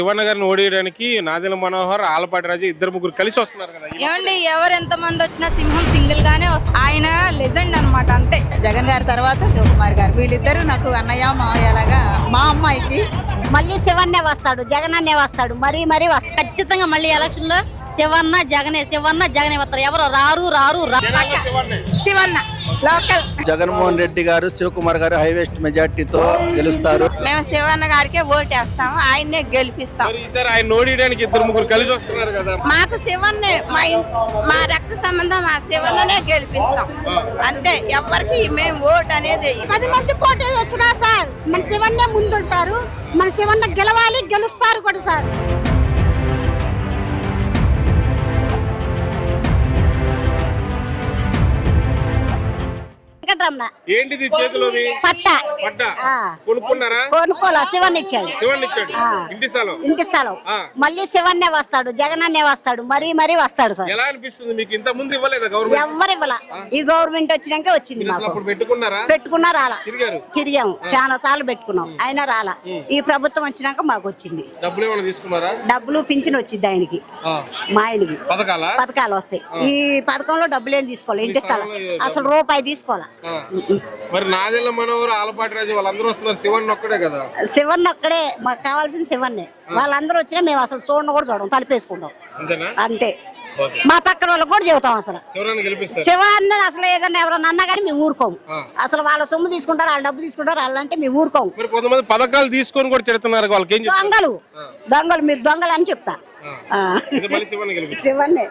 శివన్న గారిని ఓడియడానికి నాదెల మనోహర్, ఆలపాటి రాజు ఇద్దరు ముగ్గురు కలిసి వస్తున్నారు కదా. ఏమండి ఎవరు ఎంత మంది వచ్చినా సింహం సింగిల్ గానే వస్తుంది. ఆయన లెజెండ్ అన్నమాట, అంతే. జగన్ గారి తర్వాత శివకుమార్ గారు, వీళ్ళిద్దరు నాకు అన్నయ్య మావయ్యలాగా. మా అమ్మాయికి మళ్ళీ శివన్నే వస్తాడు, జగనన్నే వస్తాడు, మరీ వస్తాడు. ఖచ్చితంగా మళ్ళీ ఎలక్షన్ లో శివన్న జగనే వస్తారు. ఎవరు రారు శివన్న లోకల్. జగన్మోహన్ రెడ్డి గారు, శివకుమార్ గారు హైయెస్ట్ మెజార్టీతో గెలుస్తారు. మేము శివన్న గారికే ఓటేస్తాము, ఆయన్నే గెలిపిస్తాం. ఈసారి ఆయన ఓడియడానికి ఇద్దరు ముగ్గురు కలిసి వస్తున్నారు కదా. మాకు శివన్నే, మా రక్త సంబంధం మా శివన్ననే గెలిపిస్తాం, అంతే. ఎవరికి మేము ఓటు అనేది 10 మంది పోటీ వచ్చినా సార్ మన శివన్నే ముందుంటారు. మన శివన్న గెలవాలి, గెలుస్తారు కూడా సార్. ఏంటిది చేతిలోది? పట్ట కొనుక్కున్నారా? కొనుక్కోలే, శివన్ ఇచ్చాడు. ఇంటి స్థలం. మళ్ళీ శివన్నే వస్తాడు, జగనన్నే వస్తాడు, మరీ వస్తాడు సార్. ఎలా అనిపిస్తుంది మీకు? ఇంత ముందు ఇవ్వలేదా గవర్నమెంట్? ఎవ్వరు ఇవ్వాల, ఈ గవర్నమెంట్ వచ్చినాక వచ్చింది. పెట్టుకున్నా రాలా, తిరిగాము చాలా సార్లు పెట్టుకున్నాం, అయినా రాలా. ఈ ప్రభుత్వం వచ్చినాక మాకు వచ్చింది. డబ్బులు పింఛన్ వచ్చింది ఆయనకి, మా ఆయనకి పథకాలు వస్తాయి. ఈ పథకంలో డబ్బులు ఏం తీసుకోవాలి, ఇంటి స్థలం అసలు రూపాయి తీసుకోవాలా. మరి నాదెల్ల మనోహర్, ఆలపాటి రాజు వాళ్ళందరూ వస్తున్నారు, శివన్ ఒక్కడే కదా. శివన్ ఒక్కడే మాకు కావాల్సిన, శివన్నే. వాళ్ళందరూ వచ్చినా మేము అసలు కూడా చూడం, తలిపేసుకుంటాం అంతే. మా పక్కన వాళ్ళకి కూడా చెబుతాం అసలు శివన్న అసలు ఏదన్నా ఎవరన్నా అన్నా కానీ మేము ఊరుకోము. అసలు వాళ్ళ సొమ్ము తీసుకుంటారు, వాళ్ళ డబ్బు తీసుకుంటారు, వాళ్ళంటే మేము ఊరుకోము. కొంతమంది పథకాలు తీసుకొని కూడా తిడుతున్నారు. దొంగలు మీరు దొంగలు అని చెప్తా. శివన్నే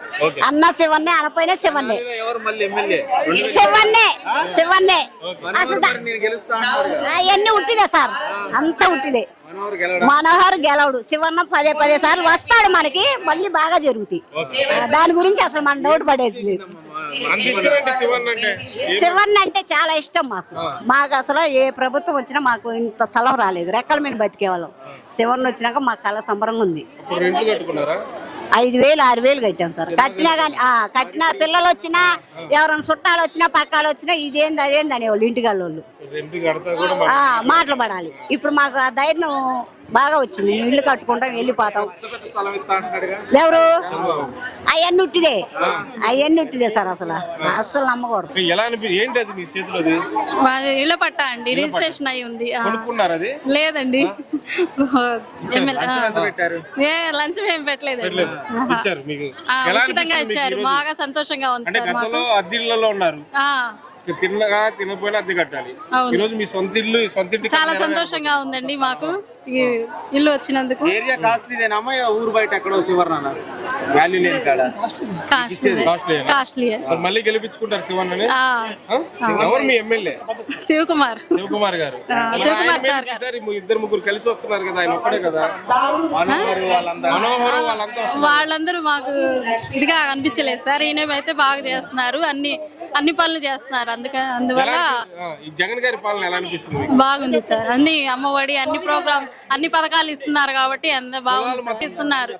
అన్న, శివన్నే అనపోయినా శివన్నే అసలు అవన్నీ ఉట్టిదే సార్, అంతా ఉట్టిదే. మనోహర్ గెలవడు, శివన్న పదే సార్లు వస్తాడు, మనకి మళ్ళీ బాగా జరుగుతాయి. దాని గురించి అసలు మన డౌట్ పడేది. శివన్ అంటే చాలా ఇష్టం మాకు అసలు ఏ ప్రభుత్వం వచ్చినా మాకు ఇంత స్థలం రాలేదు, రెక్కల మీద బతికే వాళ్ళం. శివన్ వచ్చినాక మాకు కళ సంబరంగా ఉంది. 5,000 6,000 కట్టాం సార్. కట్టినా కానీ కట్టిన పిల్లలు వచ్చినా, ఎవరైనా చుట్టాలు వచ్చినా, పక్కాలు వచ్చినా ఇదేంది అదేంది అనేవాళ్ళు ఇంటికాళ్ళ వాళ్ళు. మాటలు పడాలి. ఇప్పుడు మాకు ఆ ధైర్యం బాగా వచ్చింది, ఇల్లు కట్టుకుంటాం, వెళ్ళిపోతాం. ఎవరు అవన్నీ ఉట్టిదే సార్, అసలు నమ్మకూడదు. ఇళ్ళ పట్టా అండి, రిజిస్ట్రేషన్ అయి ఉంది. లేదండి, లంచం ఏం పెట్టలేదండి, ఉచితంగా ఇచ్చారు. బాగా సంతోషంగా ఉంది సార్ మాకు. తిన్నగా తినపోయినా అద్దె కట్టాలి. ఈ రోజు మీ సొంత ఇల్లు, చాలా సంతోషంగా ఉందండి మాకు ఈ ఇల్లు వచ్చినందుకు. ఊరు బయట ఎక్కడో శివన్న వాల్యూ లేదు కాడ, కాస్ట్లీ. మళ్ళీ గెలిపించుకుంటారు శివన్నని. ఎవరు మీ ఎమ్మెల్యే? శివకుమార్ గారు. సార్ ఇద్దరు ముగ్గురు కలిసి వస్తున్నారు కదా, ఆయన ఒక్కడే కదా. మనోహర్ వాళ్ళందరూ మాకు ఇదిగా అనిపించలేదు సార్. ఈయన అయితే బాగా చేస్తున్నారు, అన్ని పనులు చేస్తున్నారు. అందువల్ల జగన్ గారి పాలన ఎలా అనిపిస్తుంది? బాగుంది సార్. అన్ని అమ్మఒడి, అన్ని ప్రోగ్రామ్, అన్ని పథకాలు ఇస్తున్నారు కాబట్టి అంత బాగుంది. ఇస్తున్నారు,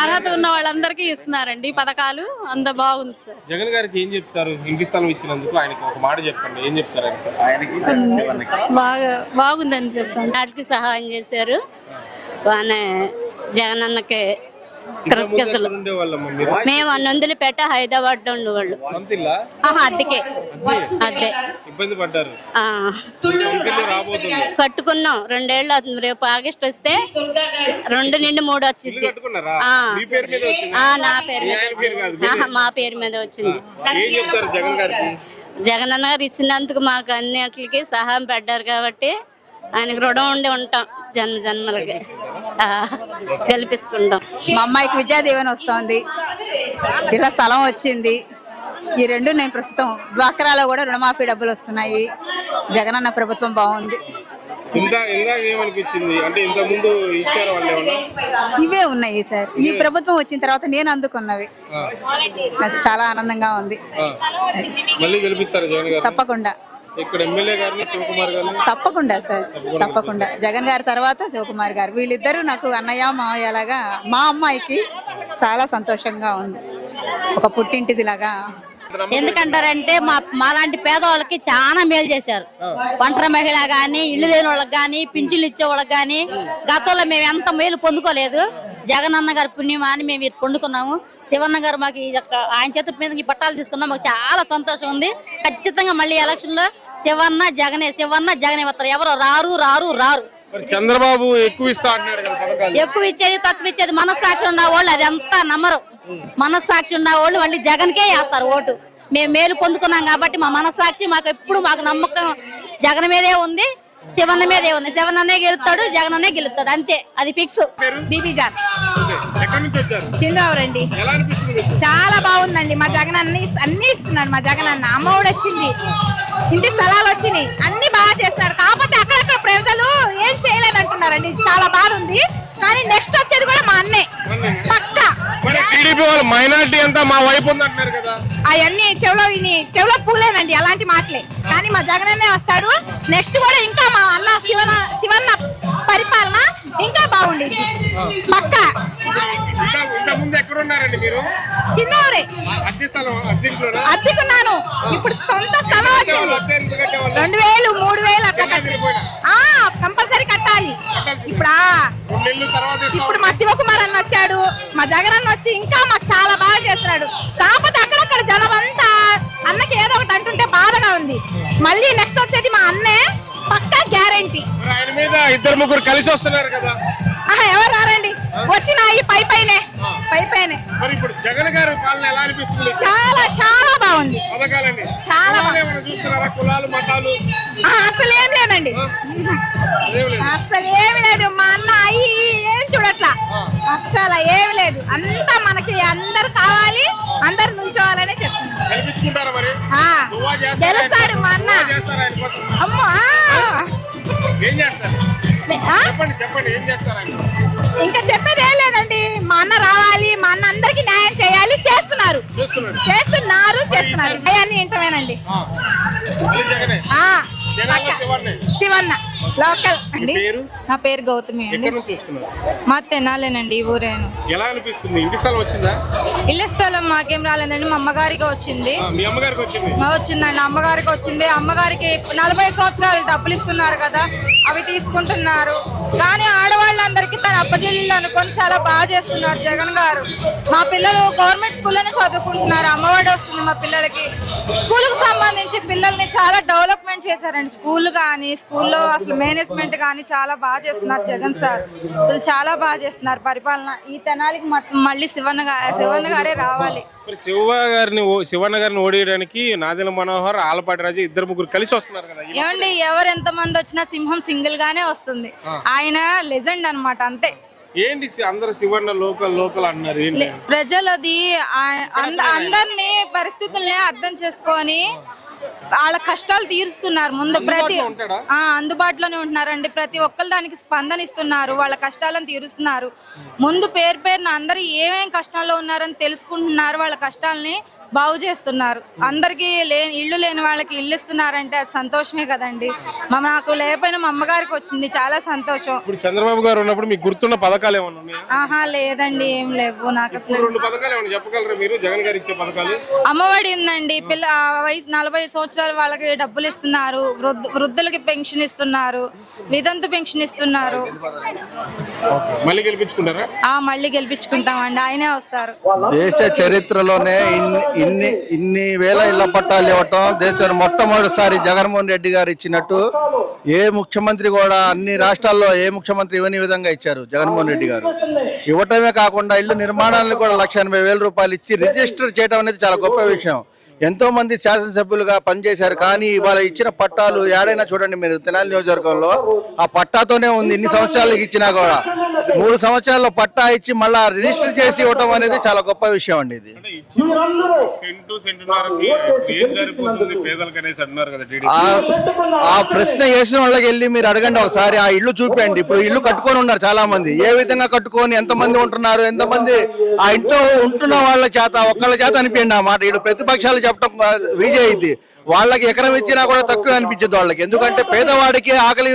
అర్హత ఉన్న వాళ్ళందరికీ ఇస్తున్నారండి పథకాలు, అంత బాగుంది సార్. జగన్ గారికి ఏం చెప్తారు? ఇంటి స్థలం ఇచ్చినందుకు ఆయనకి ఒక మాట చెప్పండి, ఏం చెప్తారు? బాగుందని చెప్తాను. వాటికి సహాయం చేశారు, జగన్ అన్నకే కృతజ్ఞతలు. మేము అన్నందులపేట హైదరాబాద్ లో ఉండేవాళ్ళు. అద్దె కట్టుకున్నాం. 2 ఏళ్ళు అవుతుంది. రేపు ఆగస్ట్ వస్తే 2 నుండి 3 వచ్చింది. నా పేరు మీద, మా పేరు మీద వచ్చింది. జగన్ అన్న గారు ఇచ్చినందుకు మాకు అన్నిటికి సహాయం పడ్డారు కాబట్టి ఆయనకు రుణం ఉండి ఉంటాం, జన్మలకి గెలిపించుకుంటాం. మా అమ్మాయికి విద్యాదీవెన వస్తుంది, ఇలా స్థలం వచ్చింది. ఈ 2 నేను ప్రస్తుతం డ్వాక్రాలో కూడా రుణమాఫీ డబ్బులు వస్తున్నాయి. జగనన్న ప్రభుత్వం బాగుంది. ఇవే ఉన్నాయి సార్. ఈ ప్రభుత్వం వచ్చిన తర్వాత నేను అందుకున్నవి, అది చాలా ఆనందంగా ఉంది. తప్పకుండా తప్పకుండా సార్, తప్పకుండా. జగన్ గారి తర్వాత శివకుమార్ గారు, వీళ్ళిద్దరూ నాకు అన్నయ్య మావయ్యలాగా. మా అమ్మాయికి చాలా సంతోషంగా ఉంది, ఒక పుట్టింటిది లాగా ఎందుకంటారంటే మాలాంటి పేదవాళ్ళకి చాలా మేలు చేశారు. ఒంటరి మహిళ గాని, ఇల్లు లేని వాళ్ళకి గాని, పింఛన్లు ఇచ్చే వాళ్ళకి గాని గతంలో మేము ఎంత మేలు పొందుకోలేదు. జగనన్న గారి పుణ్యమా అని మేము ఇది పొందుకున్నాము. శివన్న గారు మాకు ఆయన చేత మీద ఈ పట్టాలు తీసుకున్నాం. మాకు చాలా సంతోషం ఉంది. ఖచ్చితంగా మళ్ళీ ఎలక్షన్ లో శివన్న జగనే వస్తారు. ఎవరు రారు. చంద్రబాబు ఎక్కువ ఇస్తా అంటున్నాడు కదా పథకాలు. ఎక్కువ ఇచ్చేది తక్కువ ఇచ్చేది మనస్సాక్షి ఉన్న వాళ్ళు అది అంతా నమ్మరు. మనస్సాక్షి ఉన్న వాళ్ళు మళ్ళీ జగన్కే వేస్తారు ఓటు. మేము మేలు పొందుకున్నాం కాబట్టి మా మనస్సాక్షి మాకు నమ్మకం జగన్ మీదే ఉంది, శివన్న మీదే ఉంది. శివన్ననే గెలుస్తాడు, జగనన్నే గెలుస్తాడు, అంతే. అది ఫిక్స్. బీబీ జాన్ ఎక్కడి నుంచి వచ్చారు? చిందవరండి. ఎలా అనిపిస్తుంది? చాలా బాగుందండి. మా జగన్ అన్ని ఇస్తున్నాడు. మా జగన్ అన్న అమ్మఒడి వచ్చింది, ఇంటి స్థలాలు వచ్చినాయి, అన్ని బాగా చేస్తారు. కాకపోతే అక్కడక్కడ ప్రజలు ఏం చేయలేదంటున్నారండి. చాలా బాధ ఉంది. కానీ నెక్స్ట్ వచ్చేది కూడా మా అన్నే పక్కా. టీడీపీ వాళ్ళు మైనారిటీ అంతా మా వైపు ఉంది అంటున్నారు కదా. అవన్నీ చెవులో పూలేనండి, అలాంటి మాటలే. కానీ మా జగనన్నే వస్తాడు. నెక్స్ట్ కూడా ఇంకా మా అన్న శివన్న పరిపాలన ఇంకా బాగుండేది పక్కా. ఇంతకుముందు ఎక్కడ ఉన్నారండి మీరు? చిన్నవరే అద్దెకున్నాను. ఇప్పుడు సొంత స్థలం వచ్చింది. 2000, 3000 అట్లా కంపల్సరీ కట్టాలి. ఇప్పుడు మా శివకుమార్ అన్న వచ్చాడు, మా జగన్ అన్న వచ్చి ఇంకా మాకు చాలా బాగా చేస్తున్నాడు. కాకపోతే అక్కడక్కడ జనం అంతా అన్నకి ఏదో ఒకటి అంటుంటే బాధగా ఉంది. మళ్ళీ నెక్స్ట్ వచ్చేది మా అన్నే పక్కా గ్యారంటీ. ఆయన మీద 2-3 కలిసి వస్తున్నారు కదా. ఎవరు రారండి, వచ్చిన పైపైనే. మరి ఇప్పుడు జగన్ గారి పాలన ఎలా అనిపిస్తుంది? చాలా బాగుంది. పథకాలండి చాలా చూస్తున్నారా? కులాలు మతాలు అసలు ఏం లేదండి. అసలు ఏమి లేదు. మా అన్న ఏం చూడట్లా. అస్సలు ఏమి లేదు. అంతా మనకి అందరు కావాలి, అందరు నుంచోవాలనే చెప్తున్నారు. గెలిపించుకుంటారా మరి? గెలుస్తాడు మా అన్న. అమ్మా ఏం చేస్తారు? చెప్పండి ఏం చేస్తారు? ఇంకా చెప్పేది ఏం లేదండి. మా అన్న రావాలి, మా అన్న అందరికి న్యాయం చేయాలి. చేస్తున్నారు. అయ్యాన్ని ఏంటమేనండి. శివన్న లోకల్ అండి. నా పేరు గౌతమి అండి. మా తెనాలేనండి, ఈ ఊరేను. ఎలా అనిపిస్తుంది? ఇంటి స్థలం వచ్చిందా? ఇల్లు స్థలం మాకేం రాలేదండి. మా అమ్మగారికి వచ్చింది. వచ్చిందండి, అమ్మగారికి వచ్చింది. అమ్మగారికి 40 సంవత్సరాలు డబ్బులు ఇస్తున్నారు కదా, అవి తీసుకుంటున్నారు. కానీ ఆడవాళ్ళందరికీ తన అప్పచెల్లి అనుకొని చాలా బాగా చేస్తున్నారు జగన్ గారు. మా పిల్లలు గవర్నమెంట్ స్కూల్లోనే చదువుకుంటున్నారు. అమ్మఒడి వస్తుంది మా పిల్లలకి. స్కూల్కి సంబంధించి పిల్లల్ని చాలా డెవలప్మెంట్ చేశారండి. స్కూల్లో అసలు మేనేజ్మెంట్ కానీ చాలా బాగా చేస్తున్నారు జగన్ సార్. అసలు చాలా బాగా చేస్తున్నారు పరిపాలన. ఈ తెనాలికి మళ్ళీ శివన్న గారే రావాలి. శివన్న గారిని ఓడియడానికి నాదెళ్ల మనోహర్, ఆలపాటి రాజు 2-3 కలిసి వస్తున్నారు కదా. ఏమండి, ఎవరు ఎంత మంది వచ్చినా సింహం సింగిల్ గానే వస్తుంది. ఆయన లెజెండ్ అన్నమాట, అంతే. ఏంటి అందరు శివన్న లోకల్ అన్నారు? ప్రజలది అందరినీ పరిస్థితుల్ని అర్థం చేసుకొని వాళ్ళ కష్టాలు తీరుస్తున్నారు. ముందు ప్రతి అందుబాటులోనే ఉంటున్నారండి. ప్రతి ఒక్కరు దానికి స్పందన ఇస్తున్నారు, వాళ్ళ కష్టాలను తీరుస్తున్నారు. ముందు పేరున అందరూ ఏమేం కష్టాల్లో ఉన్నారని తెలుసుకుంటున్నారు, వాళ్ళ కష్టాలని బాగు చేస్తున్నారు. అందరికి ఇల్లు లేని వాళ్ళకి ఇల్లు ఇస్తున్నారంటే అది సంతోషమే కదండి. నాకు లేకపోయినా మా అమ్మగారికి వచ్చింది, చాలా సంతోషం. ఇప్పుడు చంద్రబాబు గారు ఉన్నప్పుడు మీకు గుర్తున్న పథకాలు ఏమన్నా ఉన్నాయా? లేదండి, ఏం లేవు నాకు అసలు. 2 పథకాలు ఏమన్నా చెప్పగలరా మీరు? జగన్ గారు ఇచ్చే పథకాలు. అమ్మఒడి ఉందండి, వయసు 40 సంవత్సరాల వాళ్ళకి డబ్బులు ఇస్తున్నారు. వృద్ధులకి పెన్షన్ ఇస్తున్నారు, వితంతు పెన్షన్ ఇస్తున్నారు. మళ్ళీ గెలిపించుకుంటారా? మళ్ళీ గెలిపించుకుంటామండి, ఆయనే వస్తారు. దేశ చరిత్రలోనే ఇన్ని వేల ఇళ్ల పట్టాలు ఇవ్వటం దేశంలో మొట్టమొదటిసారి జగన్మోహన్ రెడ్డి గారు ఇచ్చినట్టు ఏ ముఖ్యమంత్రి కూడా అన్ని రాష్ట్రాల్లో ఏ ముఖ్యమంత్రి ఇవ్వని విధంగా ఇచ్చారు జగన్మోహన్ రెడ్డి గారు. ఇవ్వటమే కాకుండా ఇల్లు నిర్మాణాలను కూడా 1,80,000 రూపాయలు ఇచ్చి రిజిస్టర్ చేయడం అనేది చాలా గొప్ప విషయం. ఎంతో మంది శాసనసభ్యులుగా పనిచేశారు. కానీ ఇవాళ ఇచ్చిన పట్టాలు ఏడైనా చూడండి మీరు, తెనాలి నియోజకవర్గంలో ఆ పట్టాతోనే ఉంది. ఇన్ని సంవత్సరాలకు ఇచ్చినా కూడా 3 సంవత్సరాల్లో పట్టా ఇచ్చి మళ్ళా రిజిస్టర్ చేసి ఇవ్వటం అనేది చాలా గొప్ప విషయం అండి. ఇది ఆ ప్రశ్న వేసిన వాళ్ళకి వెళ్ళి మీరు అడగండి ఒకసారి. ఆ ఇల్లు చూపండి. ఇప్పుడు ఇల్లు కట్టుకొని ఉన్నారు చాలా మంది. ఏ విధంగా కట్టుకొని ఎంతమంది ఉంటున్నారు, ఎంతమంది ఆ ఇంట్లో ఉంటున్న వాళ్ళ చేత ఒక్కళ్ళ చేత అనిపించండి ఆ మాట. ఇల్లు ప్రతిపక్షాలు చెప్పడం విజయ్ ఇది. వాళ్ళకి ఎకరం ఇచ్చినా కూడా తక్కువ అనిపించదు వాళ్ళకి. ఎందుకంటే పేదవాడికి ఆకలి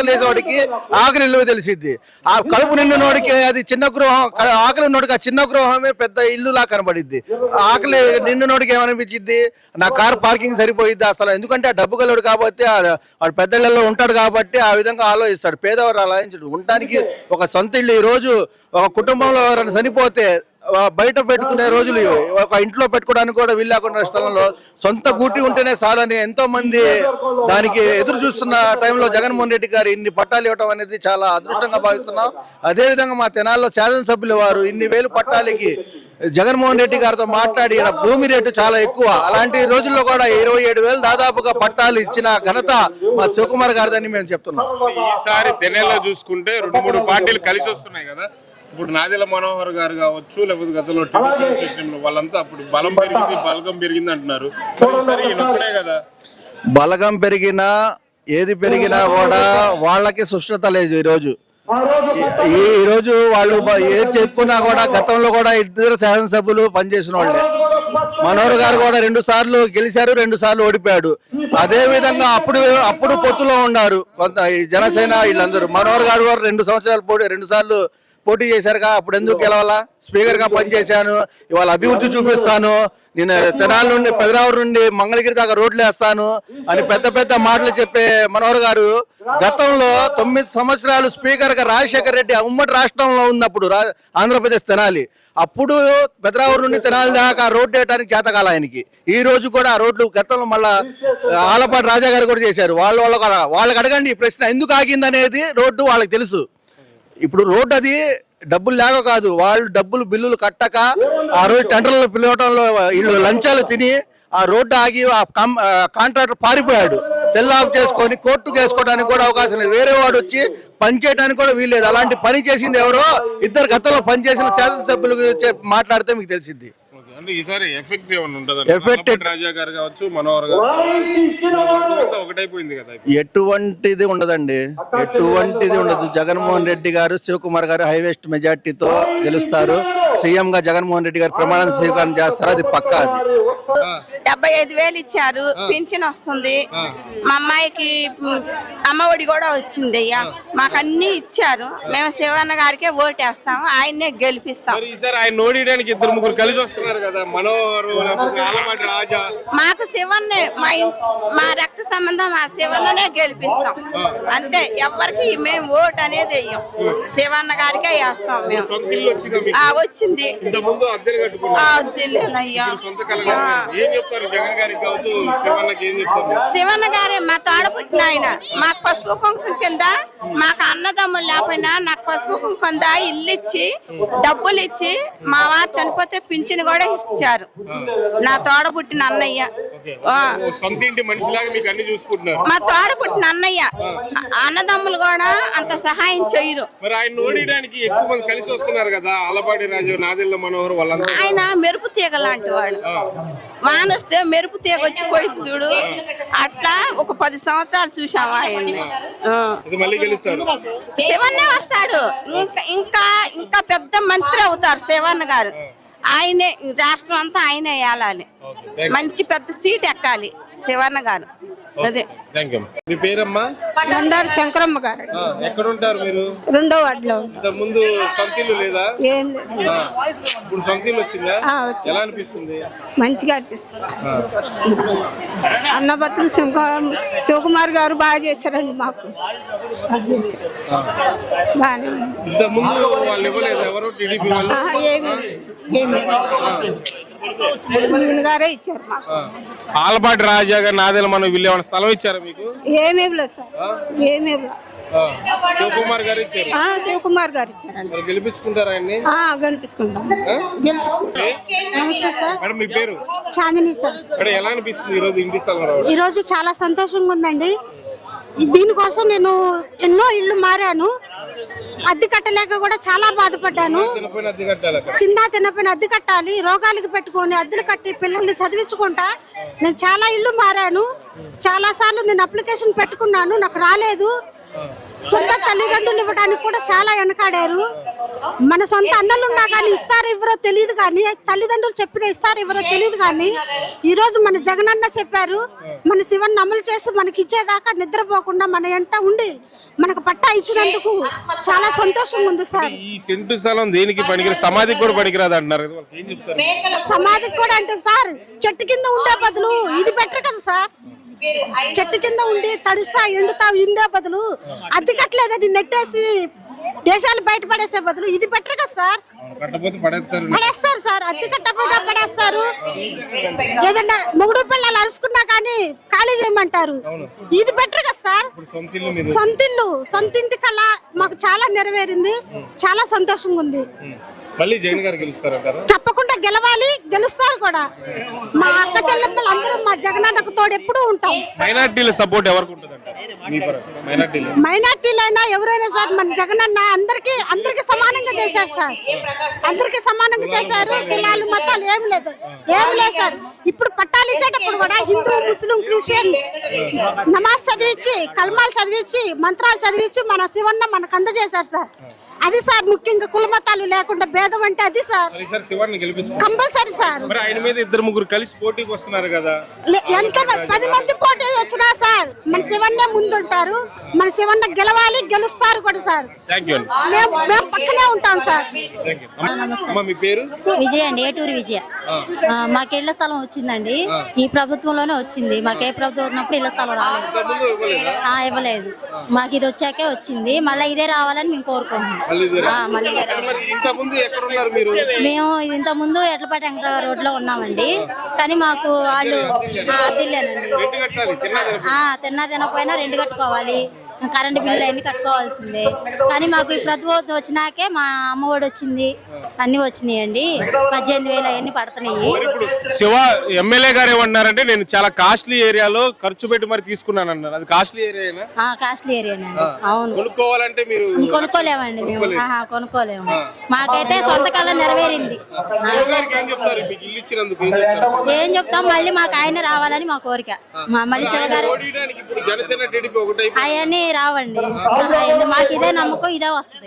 వేసేవాడికి ఆకలి ఇల్లు తెలిసిద్ది. ఆ కడుపు నిండినోడికి అది చిన్న గృహం, ఆకలి ఉన్నోడికి ఆ చిన్న గృహమే పెద్ద ఇల్లులా కనబడిద్ది. ఆకలి నిండినోడికి ఏమనిపించిద్ది, నా కార్ పార్కింగ్ సరిపోయిద్ది అసలు. ఎందుకంటే ఆ డబ్బు గలడు కాబట్టి వాడు పెద్ద ఇళ్లలో ఉంటాడు కాబట్టి ఆ విధంగా ఆలోచిస్తాడు. పేదవాడు ఆలోచించడు. ఉండటానికి ఒక సొంత ఇల్లు, ఈ రోజు ఒక కుటుంబంలో ఎవరైనా చనిపోతే బయట పెట్టుకునే రోజులు ఇవి. ఒక ఇంట్లో పెట్టుకోవడానికి కూడా వీలు లేకుండా స్థలంలో సొంత గూటి ఉంటేనే చాలని ఎంతో మంది దానికి ఎదురు చూస్తున్న టైంలో జగన్మోహన్ రెడ్డి గారు ఇన్ని పట్టాలు ఇవ్వడం అనేది చాలా అదృష్టంగా భావిస్తున్నాం. అదేవిధంగా మా తెనాల్లో శాసనసభ్యులు వారు ఇన్ని వేలు పట్టాలకి జగన్మోహన్ రెడ్డి గారితో మాట్లాడి భూమి రేటు చాలా ఎక్కువ, అలాంటి రోజుల్లో కూడా 27,000 దాదాపుగా పట్టాలు ఇచ్చిన ఘనత మా శివకుమార్ గారిదని మేము చెప్తున్నాం. ఈసారి తెనాలిలో చూసుకుంటే 2-3 పార్టీలు కలిసి వస్తున్నాయి కదా. ఇప్పుడు నాదెళ్ల మనోహర్ గారు కావచ్చు, లేకపోతే గతంలో టీడీపీ నుంచి వచ్చిన వాళ్ళంతా అప్పుడు బలం పెరిగింది అంటున్నారు. ఇప్పుడే కదా బలగం పెరిగినా ఏది పెరిగినా కూడా వాళ్ళకి సుష్ఠత లేదు. ఈ రోజు వాళ్ళు ఏది చెప్పుకున్నా కూడా గతంలో కూడా 2 శాసనసభ్యులు పనిచేసిన వాళ్ళే. మనోహర్ గారు కూడా 2 సార్లు గెలిచారు, 2 సార్లు ఓడిపోయాడు. అదే విధంగా అప్పుడు పొత్తులో ఉన్నారు కొంత జనసేన వీళ్ళందరూ. మనోహర్ గారు కూడా 2 సంవత్సరాలు 2 సార్లు పోటీ చేశారుగా, అప్పుడు ఎందుకు గెలవాలా? స్పీకర్ గా పనిచేశాను, ఇవాళ అభివృద్ధి చూపిస్తాను, నేను తెనాలి నుండి పెదరావూరు నుండి మంగళగిరి దాకా రోడ్లు వేస్తాను అని పెద్ద పెద్ద మాటలు చెప్పే మనోహర్ గారు గతంలో 9 సంవత్సరాలు స్పీకర్ గా రాజశేఖర రెడ్డి ఉమ్మడి రాష్ట్రంలో ఉన్నప్పుడు ఆంధ్రప్రదేశ్ తెనాలి, అప్పుడు పెదరావూరు నుండి తెనాలి దాకా రోడ్డు వేయడానికి చేతకాల ఆయనకి. ఈ రోజు కూడా ఆ రోడ్లు గతంలో మళ్ళా ఆలపాటి రాజా గారు కూడా చేశారు. వాళ్ళకి అడగండి ఈ ప్రశ్న ఎందుకు ఆగింది అనేది. రోడ్డు వాళ్ళకి తెలుసు. ఇప్పుడు రోడ్డు అది డబ్బులు లేక కాదు, వాళ్ళు బిల్లులు కట్టక ఆ రోజు టెండర్లు పిలవటంలో వీళ్ళు లంచాలు తిని ఆ రోడ్డు ఆగి ఆ కాంట్రాక్టర్ పారిపోయాడు. సెల్ ఆఫ్ చేసుకొని కోర్టుకు వేసుకోవడానికి కూడా అవకాశం లేదు. వేరే వాడు వచ్చి పని చేయడానికి కూడా వీల్లేదు. అలాంటి పని చేసింది ఎవరో 2 గతంలో పనిచేసిన శాసనసభ్యులు మాట్లాడితే మీకు తెలిసింది. ఈసారి ఎఫెక్ట్ రాజా గారు కావచ్చు, మనోహర్ గారు ఒకటైపోయింది కదా. ఎటువంటిది ఉండదండి, ఎటువంటిది ఉండదు. జగన్మోహన్ రెడ్డి గారు శివకుమార్ గారు హైయెస్ట్ మెజార్టీతో గెలుస్తారు. సీఎం గా జగన్మోహన్ రెడ్డి గారు ప్రమాణ స్వీకారం చేస్తారు, అది పక్కా. అది 75,000 ఇచ్చారు, పింఛన్ వస్తుంది. మా అమ్మాయికి అమ్మఒడి కూడా వచ్చింది. అయ్యా మాకు అన్ని ఇచ్చారు. మేము శివన్న గారికే ఓటేస్తాము, ఆయన్నే గెలిపిస్తాం. ఈసారి ఆయన ఓడియడానికి 2-3 కలిసి వస్తున్నారు కదా, మనోహర్ ఆలపాటి రాజా. మాకు శివన్నే, మా రక్త సంబంధం ఆ శివన్ననే గెలిపిస్తాం అంతే. ఎవరికి మేము ఓటు అనేది వెయ్యం, శివన్న గారికే వేస్తాం మేము. వచ్చింది అయ్యా. శివన్న గారే మా తోడపుట్టిన ఆయన. మాకు పసుపు కుంకుమ కింద, మాకు అన్నదమ్ములు లేకపోయినా నాకు పసుపు కుంకుమ కింద ఇల్లు ఇచ్చి డబ్బులు ఇచ్చి మా వారు చనిపోతే పింఛన్ కూడా ఇచ్చారు. నా తోడపుట్టిన అన్నయ్య, మా తోడపుట్టిన అన్నయ్య. అన్నదమ్ములు కూడా అంత సహాయం చేయరు. ఆయన మెరుపు తీగ లాంటి వాడు. వానొస్తే మెరుపు తీగ వచ్చి పోయింది చూడు, అట్లా ఒక 10 సంవత్సరాలు చూసాము ఆయన్ని. శివన్న వస్తాడు, ఇంకా ఇంకా పెద్ద మంత్రి అవుతారు శివన్న గారు. ఆయనే రాష్ట్రం అంతా ఆయనే ఏలాలి, మంచి పెద్ద సీట్ ఎక్కాలి శివన్న గారు. అదే. మీ పేరమ్మా? నందారు శంకరమ్మ గారు. ఎక్కడ ఉంటారు మీరు? 2వ వార్డులో. ముందు సొంతిల్లు లేదా? ఇప్పుడు సొంతిల్లు వచ్చిందా? ఎలా అనిపిస్తుంది? మంచిగా అనిపిస్తుంది. అన్నపత్రులు శివకుమార్ గారు బాగా చేశారండి మాకు. ముందు వాళ్ళు ఇవ్వలేదు ఎవరు? టీడీపీ వాళ్ళు గారే ఇచ్చారు మాకు. ఆలపాటి రాజా గారు నాదెళ్ల మనం వీళ్ళు ఏమైనా స్థలం ఇచ్చారా మీకు? ఏమేమి లేదు సార్, ఏమేమి లేదు. శివకుమార్ గారు ఇచ్చారు. శివకుమార్ గారు ఇచ్చారండి. గెలిపించుకుంటారా ఆయన్ని? గెలిపించుకుంటాం. నమస్తే సార్. మేడం మీ పేరు? చాందిని సార్. ఎలా అనిపిస్తుంది ఈరోజు ఇంటి స్థలం రావడం? ఈరోజు చాలా సంతోషంగా ఉందండి. దీనికోసం నేను ఎన్నో ఇల్లు మారాను. అద్దె కట్టలేక కూడా చాలా బాధపడ్డాను. తినపోయిన అద్దె కట్టాలి, రోగాలకి పెట్టుకొని అద్దెలు కట్టి పిల్లల్ని చదివించుకుంటా నేను చాలా ఇల్లు మారాను. చాలా సార్లు నేను అప్లికేషన్ పెట్టుకున్నాను, నాకు రాలేదు. సొంత తల్లిదండ్రులు ఇవ్వడానికి కూడా చాలా వెనకాడారు. మన సొంత అన్నలు ఉన్నా కానీ ఇస్తారు ఇవ్వరో తెలియదు, కానీ తల్లిదండ్రులు చెప్పిన ఇస్తారు ఇవ్వరో తెలియదు. కానీ ఈ రోజు మన జగనన్న చెప్పారు, మన శివన్ అమలు చేసి మనకి ఇచ్చేదాకా నిద్రపోకుండా మన ఎంట ఉండి మనకు పట్టా ఇచ్చినందుకు చాలా సంతోషంగా ఉంది సార్. ఈ సెంటు స్థలం దేనికి పనికిరా, సమాధికి కూడా పనికిరాదు అంటున్నారు కదా, వాళ్ళకి ఏం చెప్తారు? సమాధికి కూడా అంటే సార్ చెట్టు కింద ఉండే బదులు ఇది బెటర్ కదా సార్. చెట్టు కింద ఉండి తడుస్తా ఎండుతా ఇండే బదులు అద్దె కట్టలేదని నెట్టేసి దేశాలు బయట పడేసే బదులు ఇది బెటర్ కదా సార్. కట్టపోతే పడేస్తారు, పడేస్తారు సార్, అద్దె కట్టపోతే పడేస్తారు. ఏదన్నా మొగుడు పిల్లలు అరుచుకున్నా కానీ ఖాళీ చేయమంటారు. ఇది బెటర్ కదా సార్. సొంత ఇంటి కళ మాకు చాలా నెరవేరింది, చాలా సంతోషంగా ఉంది. మళ్ళీ జగన్ గారు గెలుస్తారంటారా? తప్పకుండా గెలవాలి, గెలుస్తారు కూడా. మా అక్క చెల్లెమ్మలు అందరూ మా జగనన్నకు తోడు ఎప్పుడూ ఉంటాం. మైనార్టీల సపోర్ట్ ఎవరికి ఉంటుంది అంటారు? మైనార్టీలైనా ఎవరైనా సార్ మన జగనన్న అందరికి సమానంగా చేశారు సార్. అందరికి సమానంగా చేశారు. కులాలు మతాలు ఏం లేదు సార్. ఇప్పుడు పట్టాలు ఇచ్చేటప్పుడు కూడా హిందూ ముస్లిం క్రిస్టియన్ నమాజ్ చదివించి కల్మాలు చదివించి మంత్రాలు చదివించి మన శివన్న మనకు అందజేశారు సార్. అది సార్ ముఖ్యంగా కుల మతాలు లేకుండా భేదం అంటే అది సార్ కంపల్సరీ సార్. ఆయన మీద 2-3 కలిసి పోటీకి వస్తున్నారు కదా, ఎంత 10 మంది పోటీ వచ్చినా సార్ మన శివన్నే ముందుంటారు. మన శివన్న గెలవాలి, గెలుస్తారు కూడా సార్. మేము పక్కనే ఉంటాం సార్. మీ పేరు? విజయ అండి, ఏటూరు విజయ. మాకు ఇళ్ల స్థలం వచ్చిందండి, ఈ ప్రభుత్వంలోనే వచ్చింది. మాకు ఏ ప్రభుత్వం ఉన్నప్పుడు ఇళ్ల స్థలం రాలేదు, ఇవ్వలేదు. మాకు ఇది వచ్చాకే వచ్చింది. మళ్ళీ ఇదే రావాలని మేము కోరుకుంటున్నాం. మేము ఇంత ముందు ఎట్లపాటి వెంకట రోడ్ లో ఉన్నామండి, కానీ మాకు వాళ్ళు అద్దెలేనండి. తిన్నా తినకపోయినా 2 కట్టుకోవాలి. కరెంట్ బిల్లు అన్ని కట్టుకోవాల్సిందే. కానీ మాకు ఈ ప్రభుత్వం వచ్చినాకే మా అమ్మఒడి వచ్చింది, అన్ని వచ్చినాయండి. 18,000 అవన్నీ పడుతున్నాయి. శివ ఎమ్మెల్యే గారు ఏమన్నారంటే, నేను చాలా కాస్ట్లీ ఏరియాలో ఖర్చు పెట్టి మరి తీసుకున్నాను అన్నారు. అది కాస్ట్లీ ఏరియా? కాస్ట్లీ ఏరియానండి. అవును. కొనుక్కోవాలంటే మీరు కొనుక్కోలేమండి, మేము కొనుక్కోలేము. మాకైతే సొంత కళ నెరవేరింది. ఏం చెప్తాం, మళ్ళీ మాకు ఆయన రావాలని మా కోరిక. మళ్ళీ శివ గారు అవన్నీ రావండి. మాకు ఇదే నమ్మకం, ఇదే వస్తుంది.